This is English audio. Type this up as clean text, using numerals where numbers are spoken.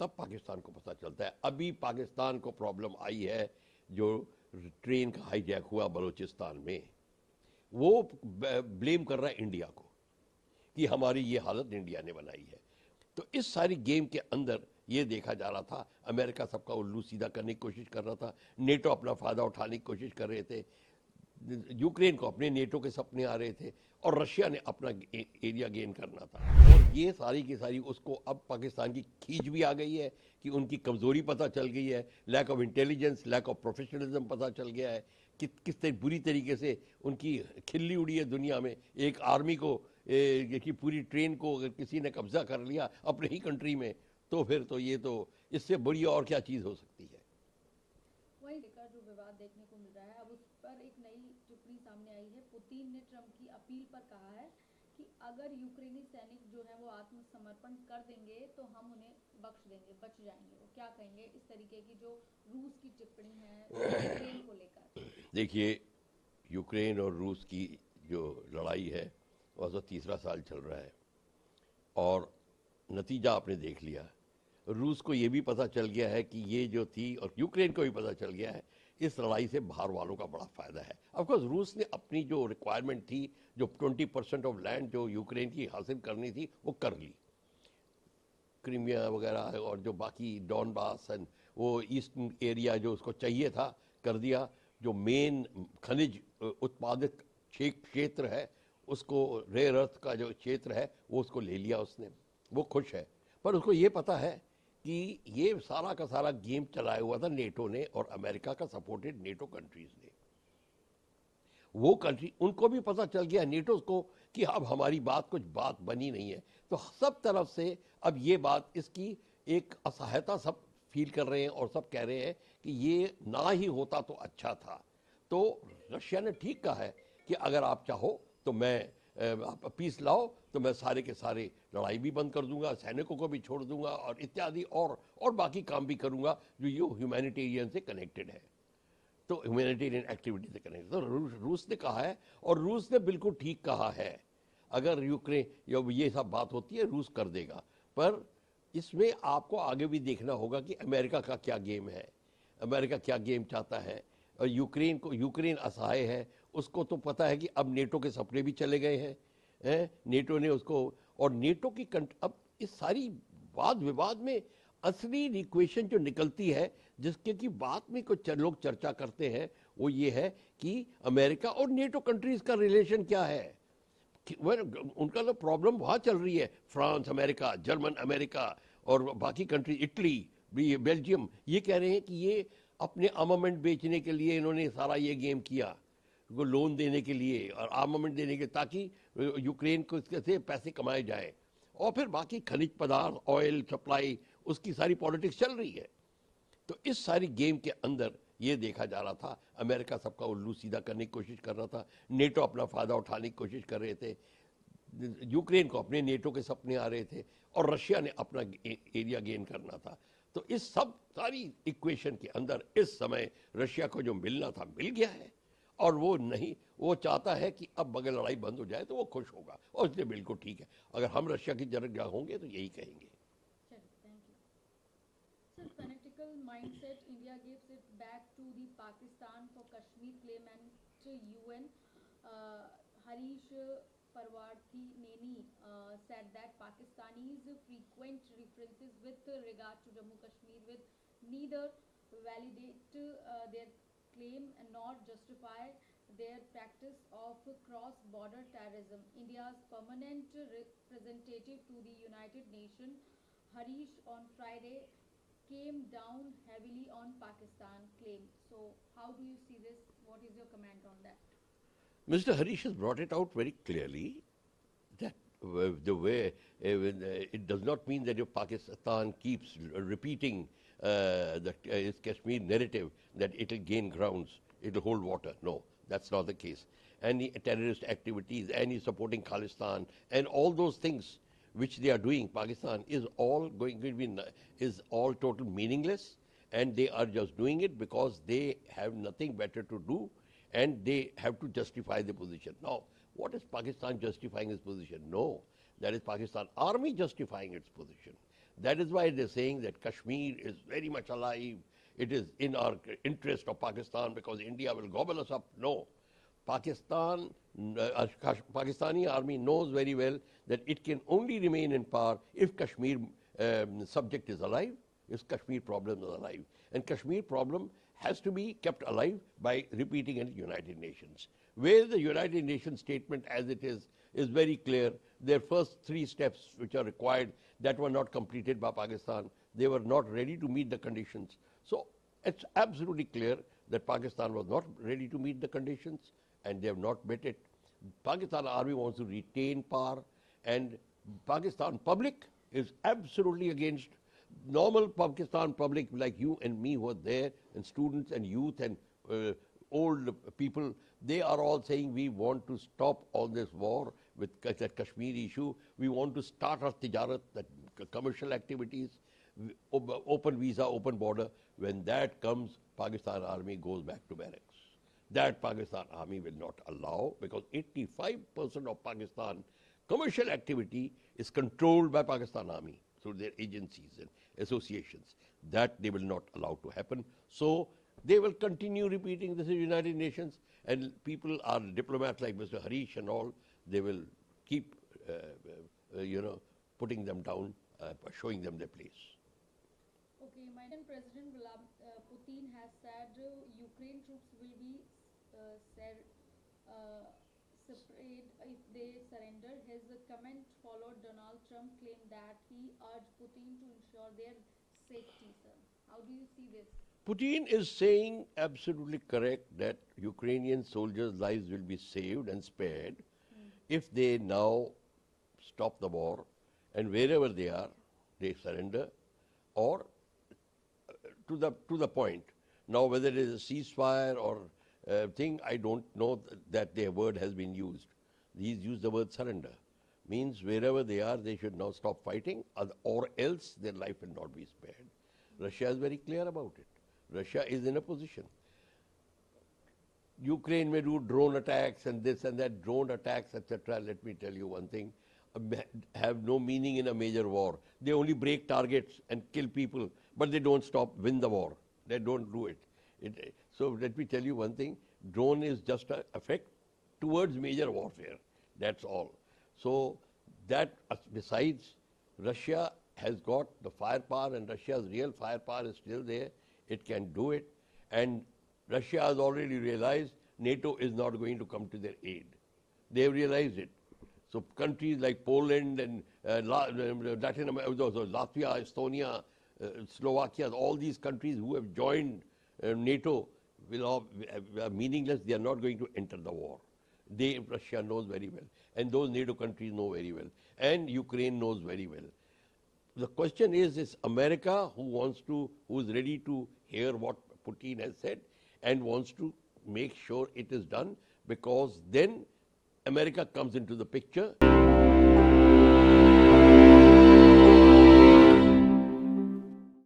तब पाकिस्तान को पता चलता है। अभी पाकिस्तान को प्रॉब्लम आई है जो ट्रेन का हाईजैक हुआ बलूचिस्तान में, वो ब्लेम कर रहा है इंडिया को कि हमारी ये हालत इंडिया ने बनाई है। तो इस सारी गेम के अंदर ये देखा जा रहा था, अमेरिका सबका उल्लू सीधा करने की कोशिश कर रहा था, नेटो अपना फायदा उठाने की कोशिश कर रहे थे, यूक्रेन को अपने नेटो के सपने आ रहे थे, और रशिया ने अपना एरिया गेन करना था। और ये सारी की सारी उसको अब पाकिस्तान की खींच भी आ गई है कि उनकी कमज़ोरी पता चल गई है, lack of intelligence, lack of professionalism पता चल गया है कि किस तरह बुरी तरीके से उनकी खिल्ली उड़ी है दुनिया में। एक आर्मी को कि पूरी ट्रेन को अगर किसी ने कब्जा कर लिया अपने ही कंट्री में, तो फिर तो ये तो इससे बड़ी और क्या चीज़ हो सकती है। वही लेकर जो विवाद देखने को मिल रहा है, अब उस पर एक नई टिप्पणी सामने आई है। पुतिन ने ट्रंप की अपील पर कहा है कि अगर यूक्रेनी सैनिक जो है वो आत्मसमर्पण कर देंगे तो हम उन्हें बख्श देंगे, बच जाएंगे। वो क्या कहेंगे इस तरीके की जो रूस की टिप्पणी है यूक्रेन को लेकर? देखिए, यूक्रेन और रूस की जो लड़ाई है वह तो तीसरा साल चल रहा है, और नतीजा आपने देख लिया। रूस को ये भी पता चल गया है कि ये जो थी, और यूक्रेन को भी पता चल गया है, इस लड़ाई से बाहर वालों का बड़ा फायदा है। ऑफकोर्स रूस ने अपनी जो रिक्वायरमेंट थी, जो 20% ऑफ लैंड जो यूक्रेन की हासिल करनी थी वो कर ली, क्रीमिया वगैरह और जो बाकी डॉनबास एंड वो ईस्टर्न एरिया जो उसको चाहिए था कर दिया। जो मेन खनिज उत्पादित क्षेत्र है, उसको रेयर अर्थ का जो क्षेत्र है वो उसको ले लिया उसने, वो खुश है। पर उसको ये पता है कि ये सारा का सारा गेम चलाया हुआ था नेटो ने और अमेरिका का सपोर्टेड नेटो कंट्रीज ने। वो कंट्री, उनको भी पता चल गया नेटो को कि अब हमारी कुछ बात बनी नहीं है। तो सब तरफ से अब ये बात, इसकी एक असहायता सब फील कर रहे हैं और सब कह रहे हैं कि ये ना ही होता तो अच्छा था। तो रशिया ने ठीक कहा है कि अगर आप चाहो तो मैं आप पीस लाओ तो मैं सारे के सारे लड़ाई भी बंद कर दूंगा, सैनिकों को भी छोड़ दूंगा, और इत्यादि और बाकी काम भी करूंगा जो ये ह्यूमैनिटेरियन से कनेक्टेड है, तो ह्यूमैनिटेरियन एक्टिविटी से कनेक्टेड। तो रूस ने कहा है, और रूस ने बिल्कुल ठीक कहा है। अगर यूक्रेन ये सब बात होती है रूस कर देगा, पर इसमें आपको आगे भी देखना होगा कि अमेरिका का क्या गेम है, अमेरिका क्या गेम चाहता है। और यूक्रेन असहाय है, उसको तो पता है कि अब नेटो के सपने भी चले गए हैं, नेटो ने उसको, और नेटो की अब इस सारी वाद विवाद में असली इक्वेशन जो निकलती है, जिसके की बात में कुछ लोग चर्चा करते हैं, वो ये है कि अमेरिका और नेटो कंट्रीज का रिलेशन क्या है। उनका तो प्रॉब्लम वहाँ चल रही है, फ्रांस अमेरिका, जर्मन अमेरिका और बाकी कंट्री, इटली, बेल्जियम, ये कह रहे हैं कि ये अपने आर्मामेंट बेचने के लिए इन्होंने सारा ये गेम किया, वो लोन देने के लिए और आर्मामेंट देने के, ताकि यूक्रेन को इसके से पैसे कमाए जाए, और फिर बाकी खनिज पदार्थ, ऑयल सप्लाई, उसकी सारी पॉलिटिक्स चल रही है। तो इस सारी गेम के अंदर ये देखा जा रहा था, अमेरिका सबका उल्लू सीधा करने की कोशिश कर रहा था, नेटो अपना फायदा उठाने की कोशिश कर रहे थे, यूक्रेन को अपने नेटो के सपने आ रहे थे, और रशिया ने अपना एरिया गेन करना था। तो इस सब सारी इक्वेशन के अंदर इस समय रशिया को जो मिलना था मिल गया है, और वो नहीं, वो चाहता है कि अब अगर लड़ाई बंद हो जाए तो वो खुश होगा, और इसलिए बिल्कुल ठीक है। अगर हम रशिया की जगह होंगे तो यही कहेंगे। Fanatical mindset, India gives it back to the Pakistan for Kashmir claim and to UN. Harish Parwarthi Neni said that Pakistanis' frequent references with regard to Jammu Kashmir with neither validate their claim nor justify their practice of cross-border terrorism. India's permanent representative to the United Nations, Harish, on Friday came down heavily on Pakistan claim. So how do you see this? What is your comment on that? Mr. Harish has brought it out very clearly that the way it does not mean that if Pakistan keeps repeating its Kashmir narrative that it will gain grounds, it will hold water. No, that's not the case. Any terrorist activities, any supporting Khalistan, and all those things which they are doing, Pakistan is all going to be is all total meaningless, and they are just doing it because they have nothing better to do, and they have to justify the position. Now, what is Pakistan justifying its position? No, that is Pakistan army justifying its position. That is why they're saying that Kashmir is very much alive. It is in our interest of Pakistan because India will gobble us up. No. Pakistan, Pakistani army knows very well that it can only remain in power if Kashmir subject is alive, if Kashmir problem is alive. And Kashmir problem has to be kept alive by repeating in the United Nations. Where the United Nations statement as it is very clear. Their first 3 steps which are required that were not completed by Pakistan. They were not ready to meet the conditions. So it's absolutely clear that Pakistan was not ready to meet the conditions and they have not met it. Pakistan army wants to retain power and Pakistan public is absolutely against. Normal Pakistan public like you and me who are there and students and youth and old people, they are all saying we want to stop all this war with that Kashmir issue. We want to start our tijarat, that commercial activities, open visa, open border. When that comes, Pakistan army goes back to barracks. That Pakistan army will not allow because 85% of Pakistan commercial activity is controlled by Pakistan army through their agencies and associations. That they will not allow to happen. So they will continue repeating this in the United Nations and people are diplomats like Mr. Harish and all, they will keep, putting them down, showing them their place. Okay, my President Putin has said Ukraine troops will be separated if they surrender. His comment followed Donald Trump claim that he urged Putin to ensure their safety, sir. How do you see this? Putin is saying absolutely correct that Ukrainian soldiers' lives will be saved and spared if they now stop the war and wherever they are, they surrender or to the point. Now whether it is a ceasefire or thing, I don't know that their word has been used. These use the word surrender. Means wherever they are, they should now stop fighting or else their life will not be spared. Russia is very clear about it. Russia is in a position. Ukraine may do drone attacks and this and that, drone attacks, etc. Let me tell you one thing, have no meaning in a major war. They only break targets and kill people, but they don't win the war. They don't do it. So let me tell you one thing, drone is just an effect towards major warfare. That's all. So that besides, Russia has got the firepower and Russia's real firepower is still there. It can do it. And Russia has already realized NATO is not going to come to their aid. They have realized it. So countries like Poland and Latin America, Latvia, Estonia, Slovakia, all these countries who have joined NATO are meaningless. They are not going to enter the war. Russia knows very well. And those NATO countries know very well. And Ukraine knows very well. The question is America who is ready to hear what Putin has said and wants to make sure it is done because then America comes into the picture.